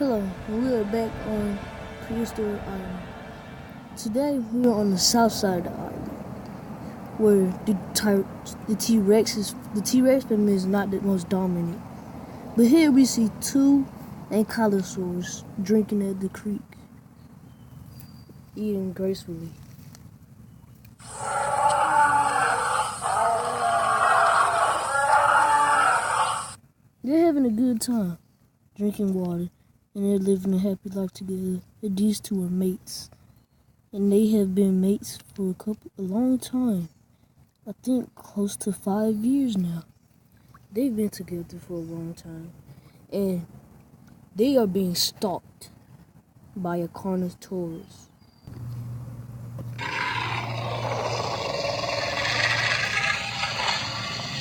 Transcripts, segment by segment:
Hello, and we are back on Prehistoric Island. Today we are on the south side of the island, where the T-Rex family is not the most dominant. But here we see two ankylosaurs drinking at the creek, eating gracefully. They're having a good time, drinking water, and they're living a happy life together. And these two are mates, and they have been mates for a long time. I think close to 5 years now. They've been together for a long time, and they are being stalked by a Carnotaurus.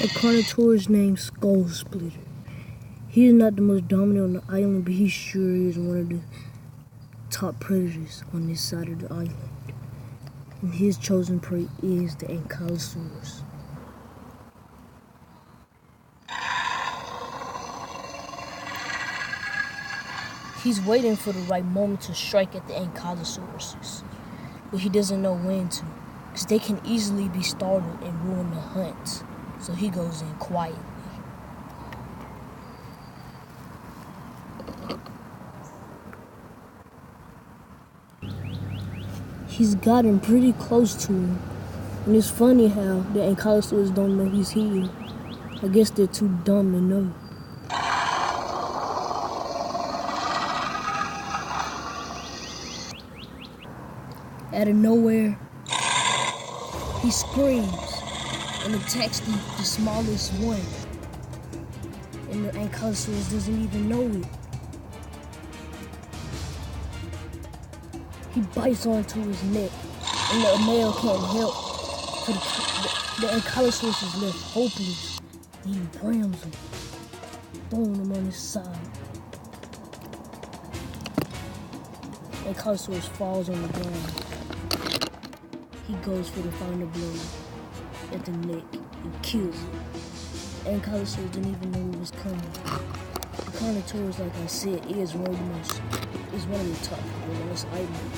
A Carnotaurus named Skull Splitter. He is not the most dominant on the island, but he sure is one of the top predators on this side of the island. And his chosen prey is the Ankylosaurus. He's waiting for the right moment to strike at the Ankylosaurus, but he doesn't know when to, because they can easily be startled and ruin the hunt. So he goes in quietly. He's gotten pretty close to him, and it's funny how the Ankylosaurus don't know he's here. I guess they're too dumb to know. Out of nowhere, he screams and attacks the smallest one, and the Ankylosaurus doesn't even know it. He bites onto his neck, and the male can't help. So the Ankylosaurus is left hopeless. He brams him, throwing him on his side. Ankylosaurus falls on the ground. He goes for the final blow at the neck and kills it. Ankylosaurus didn't even know it was coming. The Carnotaurus, like I said, is one of the top people on this island.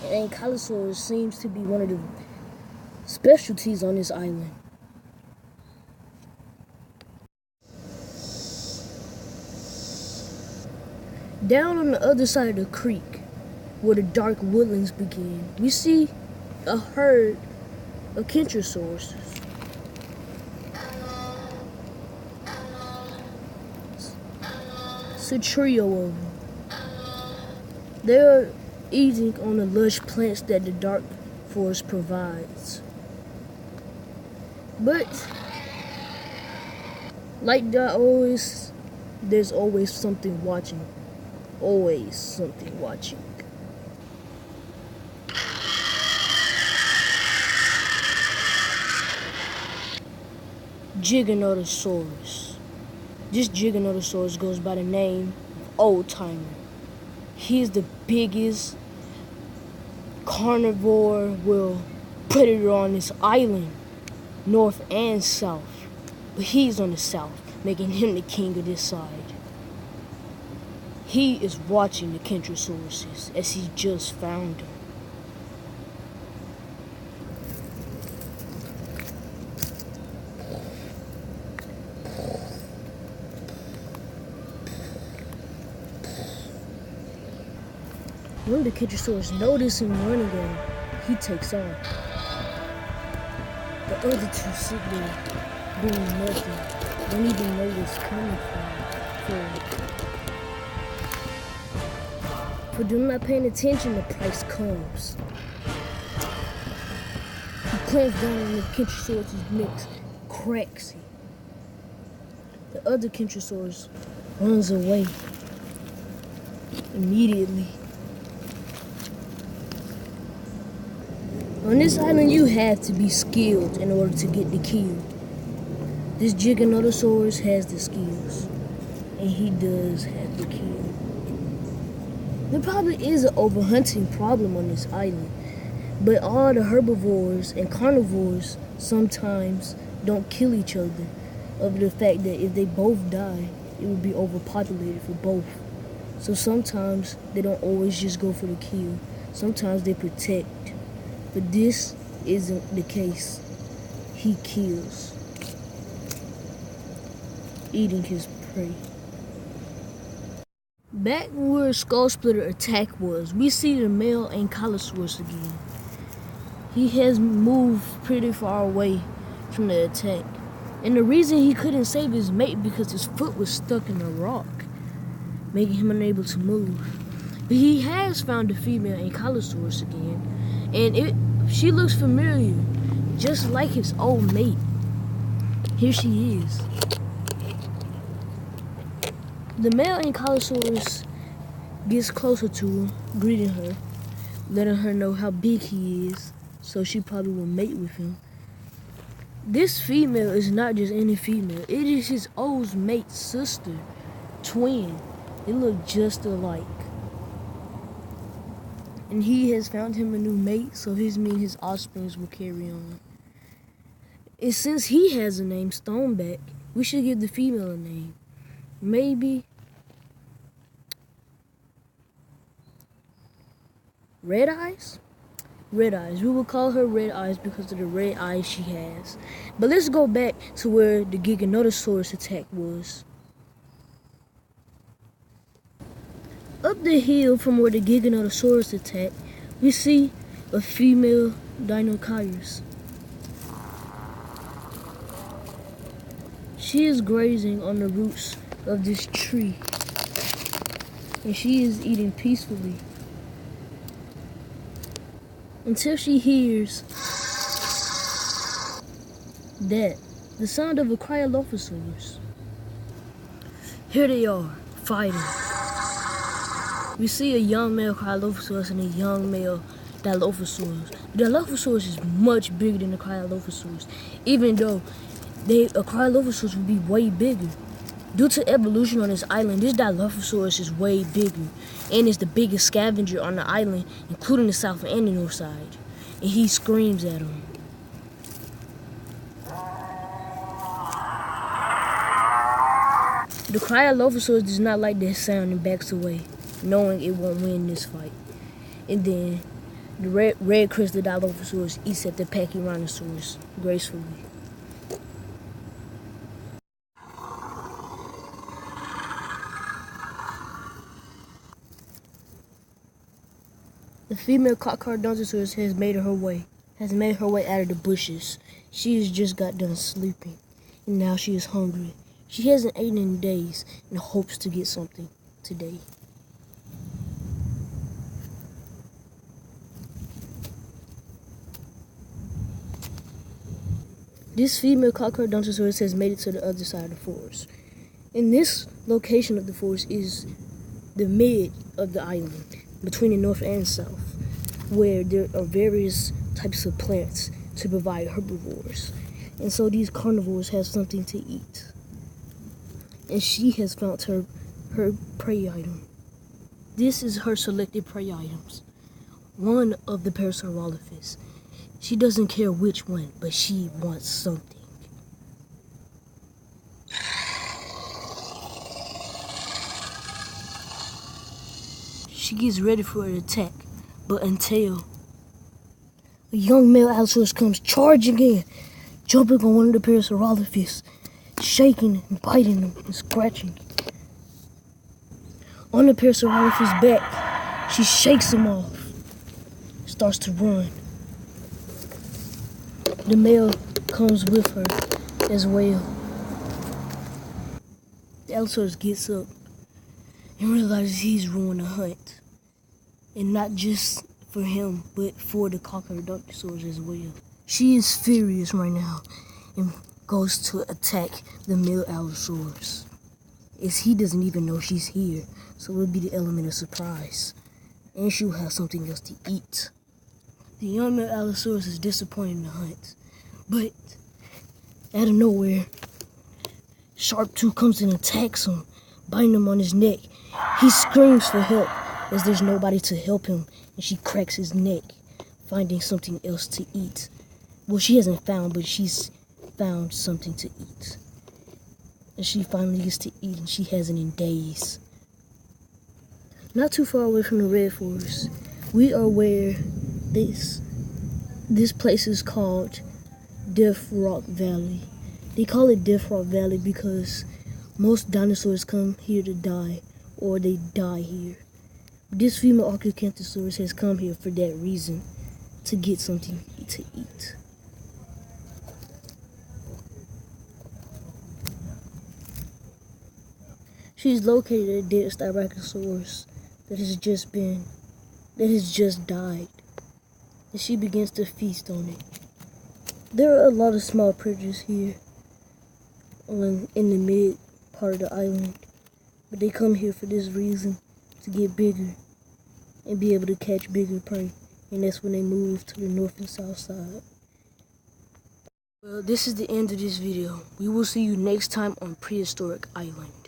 And Ankylosaurus seems to be one of the specialties on this island. Down on the other side of the creek, where the dark woodlands begin, we see a herd of Kentrosauruses. It's a trio of them. They're eating on the lush plants that the dark forest provides. But, like there's always something watching. Always something watching. Giganotosaurus. This Giganotosaurus goes by the name of Old Timer. He is the biggest carnivore predator on this island, north and south. But he's on the south, making him the king of this side. He is watching the Kentrosauruses as he just found them. When the Kentrosaurus notices him running at him, he takes off. The other two sit there doing nothing, don't even know what's coming from. For them not paying attention, the price comes. He clamps down on the Kentrosaurus' neck, cracks it. The other Kentrosaurus runs away immediately. On this island, you have to be skilled in order to get the kill. This Giganotosaurus has the skills, and he does have the kill. There probably is an overhunting problem on this island, but all the herbivores and carnivores sometimes don't kill each other, of the fact that if they both die, it would be overpopulated for both. So sometimes they don't always just go for the kill. Sometimes they protect. But this isn't the case. He kills, eating his prey. Back where Skull Splitter attack was, we see the male Ankylosaurus again. He has moved pretty far away from the attack. And the reason he couldn't save his mate because his foot was stuck in a rock, making him unable to move. But he has found the female Ankylosaurus again, and she looks familiar, just like his old mate. Here she is. The male Ankylosaurus gets closer to her, greeting her, letting her know how big he is, so she probably will mate with him. This female is not just any female, it is his old mate's sister, twin. They look just alike. And he has found him a new mate, so his offsprings will carry on. And since he has a name, Stoneback, we should give the female a name. Maybe Red Eyes? Red Eyes. We will call her Red Eyes because of the red eyes she has. But let's go back to where the Giganotosaurus attack was. Up the hill from where the Giganotosaurus attacked, we see a female Deinocheirus. She is grazing on the roots of this tree, and she is eating peacefully until she hears the sound of a Cryolophosaurus. Here they are, fighting. We see a young male Cryolophosaurus and a young male Dilophosaurus. The Dilophosaurus is much bigger than the Cryolophosaurus, even though a Cryolophosaurus would be way bigger. Due to evolution on this island, this Dilophosaurus is way bigger, and is the biggest scavenger on the island, including the south and the north side. And he screams at him. The Cryolophosaurus does not like that sound and backs away, knowing it won't win this fight. And then the red crested Dilophosaurus eats at the Pachyrhinosaurus gracefully. The female Carcharodontosaurus has made her way out of the bushes. She has just got done sleeping, and now she is hungry. She hasn't eaten in days and hopes to get something today. This female Carcharodontosaurus has made it to the other side of the forest. And this location of the forest is the mid of the island, between the north and south, where there are various types of plants to provide herbivores. And so these carnivores have something to eat. And she has found her prey item. This is her selected prey items. One of the Parasaurolophus. She doesn't care which one, but she wants something. She gets ready for an attack, but until a young male Allosaurus comes charging in, jumping on one of the Parasaurolophus, shaking and biting them and scratching. On the Parasaurolophus' back, she shakes him off, starts to run. The male comes with her as well. The Allosaurus gets up and realizes he's ruined the hunt. And not just for him, but for the Carcharodontosaurus as well. She is furious right now and goes to attack the male Allosaurus, as he doesn't even know she's here, so it'll be the element of surprise. And she'll have something else to eat. The young male Allosaurus is disappointed in the hunt, but out of nowhere, Sharp Tooth comes and attacks him, biting him on his neck. He screams for help, as there's nobody to help him, and she cracks his neck, finding something else to eat. Well, she hasn't found, but she's found something to eat. And she finally gets to eat, and she hasn't in days. not too far away from the Red Forest. We are where this place is called Death Rock Valley. They call it Death Rock Valley because most dinosaurs come here to die, or they die here. This female Archaeocanthosaurus has come here for that reason, to get something to eat. She's located at a dead Styracosaurus that has just died, and she begins to feast on it. There are a lot of small predators here in the mid part of the island, but they come here for this reason, to get bigger and be able to catch bigger prey, and that's when they move to the north and south side. Well, this is the end of this video. We will see you next time on Prehistoric Island.